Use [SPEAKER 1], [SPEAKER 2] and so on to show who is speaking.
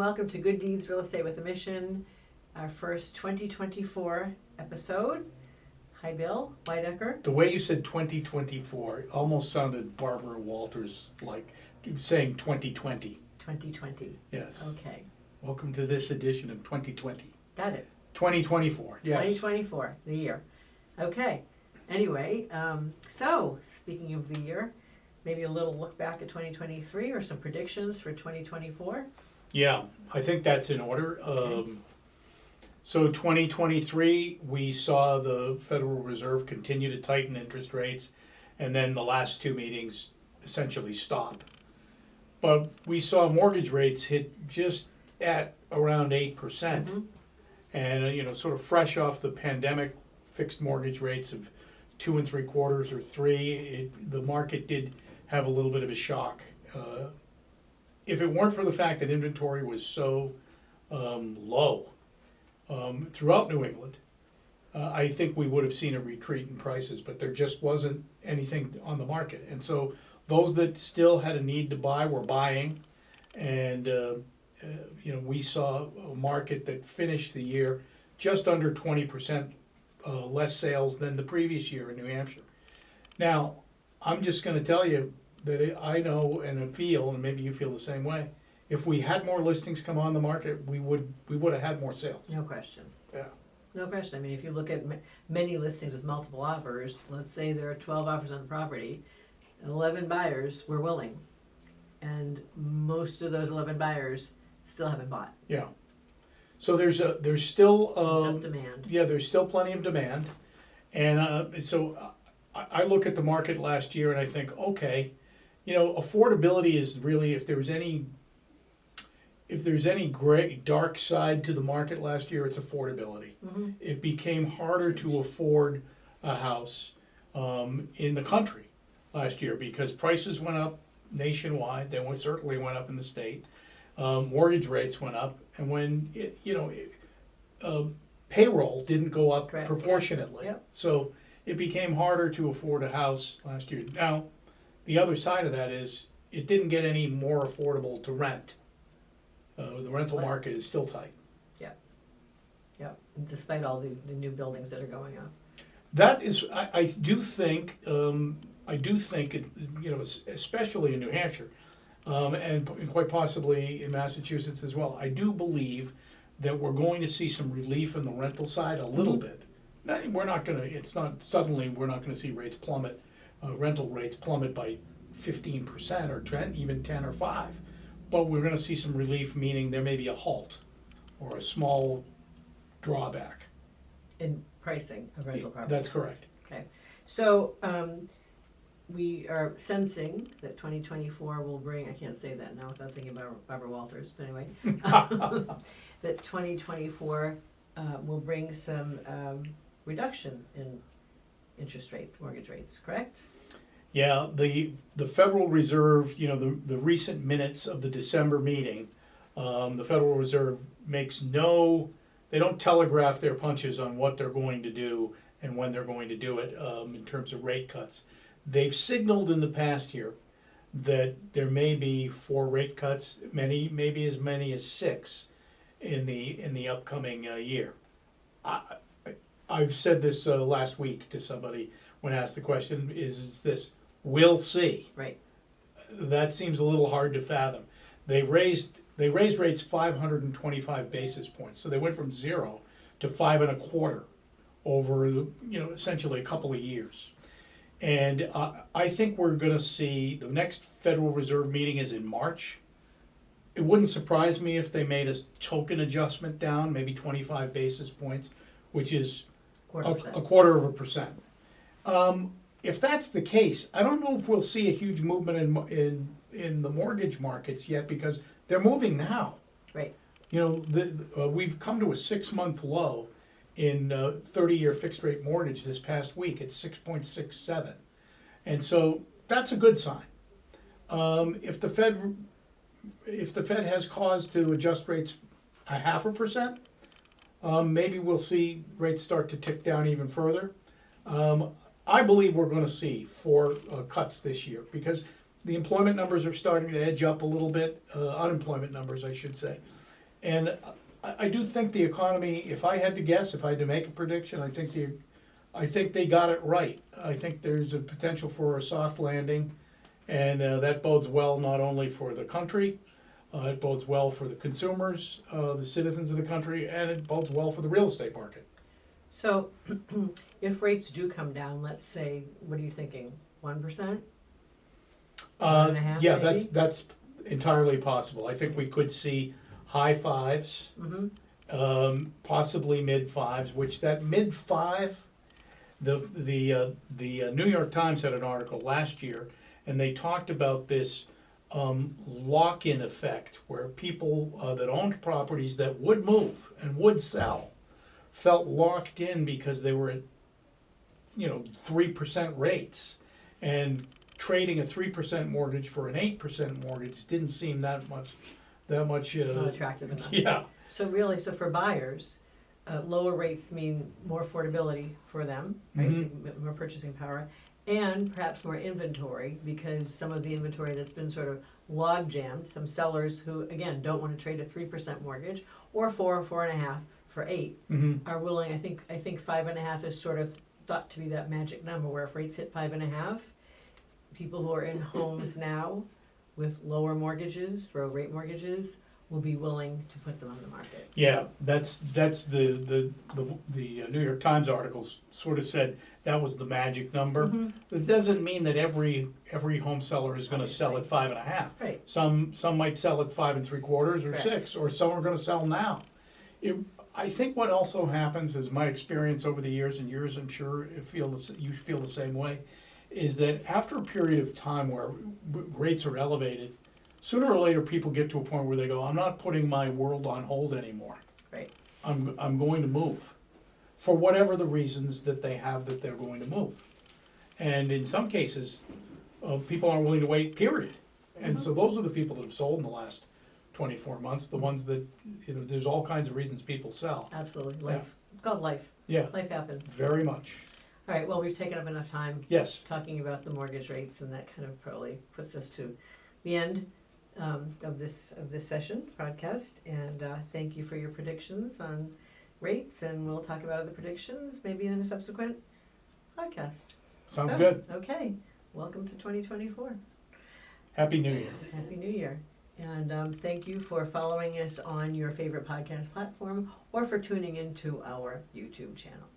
[SPEAKER 1] welcome to Good Deeds Real Estate with a Mission, our first 2024 episode. Hi, Bill Weidecker.
[SPEAKER 2] The way you said 2024 almost sounded Barbara Walters like saying 2020.
[SPEAKER 1] 2020.
[SPEAKER 2] Yes.
[SPEAKER 1] Okay,
[SPEAKER 2] Welcome to this edition of 2020.
[SPEAKER 1] got it.
[SPEAKER 2] 2024. Yes.
[SPEAKER 1] 2024, the year. Okay. Anyway, so speaking of the year, maybe a little look back at 2023 or some predictions for 2024.
[SPEAKER 2] Yeah, I think that's in order. So 2023, we saw the Federal Reserve continue to tighten interest rates, and then the last two meetings essentially stop. But we saw mortgage rates hit just at around 8%.
[SPEAKER 1] Mhm.
[SPEAKER 2] And sort of fresh off the pandemic, fixed mortgage rates of 2 3/4 or 3. The market did have a little bit of a shock. If it weren't for the fact that inventory was so low throughout New England, I think we would have seen a retreat in prices, but there just wasn't anything on the market. And so those that still had a need to buy were buying, and we saw a market that finished the year just under 20% less sales than the previous year in New Hampshire. Now, I'm just going to tell you that I know and feel, and maybe you feel the same way, if we had more listings come on the market, we would have had more sales.
[SPEAKER 1] No question.
[SPEAKER 2] Yeah.
[SPEAKER 1] No question. I mean, if you look at many listings with multiple offers, let's say there are 12 offers on the property, and 11 buyers were willing, and most of those 11 buyers still haven't bought.
[SPEAKER 2] Yeah. So there's still
[SPEAKER 1] Enough demand.
[SPEAKER 2] yeah, there's still plenty of demand, and so I look at the market last year and I think, okay, affordability is really, if there's any gray dark side to the market last year, it's affordability.
[SPEAKER 1] Mm-hmm.
[SPEAKER 2] It became harder to afford a house in the country last year because prices went up nationwide. They certainly went up in the state. Mortgage rates went up, and when payroll didn't go up
[SPEAKER 1] Correct.
[SPEAKER 2] proportionately.
[SPEAKER 1] Yep.
[SPEAKER 2] So it became harder to afford a house last year. Now, the other side of that is it didn't get any more affordable to rent. The rental
[SPEAKER 1] Right.
[SPEAKER 2] market is still tight.
[SPEAKER 1] Yep. Despite all the new buildings that are going up.
[SPEAKER 2] That is, I do think, especially in New Hampshire, and quite possibly in Massachusetts as well, I do believe that we're going to see some relief in the rental side a little bit. Now, we're not going to see rates plummet, rental rates plummet by 15% or 10, even 10 or 5. But we're going to see some relief, meaning there may be a halt or a small drawback.
[SPEAKER 1] In pricing of rental property.
[SPEAKER 2] That's correct.
[SPEAKER 1] So, we are sensing that 2024 will bring, I can't say that now without thinking about Barbara Walters, but anyway, that 2024 will bring some reduction in interest rates, mortgage rates, correct?
[SPEAKER 2] Yeah, the Federal Reserve, the recent minutes of the December meeting, the Federal Reserve they don't telegraph their punches on what they're going to do and when they're going to do it in terms of rate cuts. They've signaled in the past year that there may be 4 rate cuts, maybe as many as 6 in the upcoming year. I've said this last week to somebody when asked the question, is this, we'll see.
[SPEAKER 1] Right.
[SPEAKER 2] That seems a little hard to fathom. They raised rates 525 basis points, so they went from 0 to 5 1/4 over essentially a couple of years. And I think we're going to see the next Federal Reserve meeting is in March. It wouldn't surprise me if they made a token adjustment down, maybe 25 basis points, which is a 1/4%. If that's the case, I don't know if we'll see a huge movement in the mortgage markets yet, because they're moving now.
[SPEAKER 1] Right.
[SPEAKER 2] We've come to a 6-month low in 30-year fixed rate mortgage this past week at 6.67, and so that's a good sign. If the Fed has cause to adjust rates 0.5%, maybe we'll see rates start to tick down even further. I believe we're going to see 4 cuts this year because the employment numbers are starting to edge up a little bit, unemployment numbers, I should say. And I do think the economy, if I had to guess, if I had to make a prediction, I think they got it right. I think there's a potential for a soft landing, and that bodes well not only for the country, it bodes well for the consumers, the citizens of the country, and it bodes well for the real estate market.
[SPEAKER 1] So, if rates do come down, let's say, what are you thinking, 1%? 1.5
[SPEAKER 2] Yeah,
[SPEAKER 1] maybe?
[SPEAKER 2] that's entirely possible. I think we could see high fives,
[SPEAKER 1] Mm-hmm,
[SPEAKER 2] possibly mid fives, which that mid five, the New York Times had an article last year, and they talked about this lock-in effect where people that owned properties that would move and would sell felt locked in because they were at 3% rates, and trading a 3% mortgage for an 8% mortgage didn't seem that much.
[SPEAKER 1] not attractive enough.
[SPEAKER 2] Yeah.
[SPEAKER 1] So really, so for buyers, lower rates mean more affordability for them, right? More purchasing power, and perhaps more inventory, because some of the inventory that's been sort of log jammed, some sellers who, again, don't want to trade a 3% mortgage, or 4.5 for 8, are willing, I think 5.5 is sort of thought to be that magic number, where if rates hit 5.5, people who are in homes now with lower mortgages, low rate mortgages, will be willing to put them on the market.
[SPEAKER 2] Yeah, that's the New York Times articles sort of said that was the magic number. It doesn't mean that every home seller is going to sell at 5.5.
[SPEAKER 1] Right.
[SPEAKER 2] Some might sell at 5 3/4 or
[SPEAKER 1] Correct.
[SPEAKER 2] 6, or some are going to sell now. I think what also happens is my experience over the years and years. I'm sure you feel the same way. Is that after a period of time where rates are elevated, sooner or later people get to a point where they go, I'm not putting my world on hold anymore.
[SPEAKER 1] Right.
[SPEAKER 2] I'm going to move, for whatever the reasons that they have that they're going to move. And in some cases, people aren't willing to wait, period. And so those are the people that have sold in the last 24 months, the ones that, there's all kinds of reasons people sell.
[SPEAKER 1] Absolutely, life. It's called life.
[SPEAKER 2] Yeah,
[SPEAKER 1] Life happens.
[SPEAKER 2] very much.
[SPEAKER 1] All right, well, we've taken up enough time
[SPEAKER 2] Yes.
[SPEAKER 1] talking about the mortgage rates, and that kind of probably puts us to the end of this session podcast. And thank you for your predictions on rates, and we'll talk about other predictions maybe in a subsequent podcast.
[SPEAKER 2] Sounds
[SPEAKER 1] So,
[SPEAKER 2] good.
[SPEAKER 1] Okay, welcome to 2024.
[SPEAKER 2] Happy New Year.
[SPEAKER 1] Happy New Year. And thank you for following us on your favorite podcast platform, or for tuning into our YouTube channel.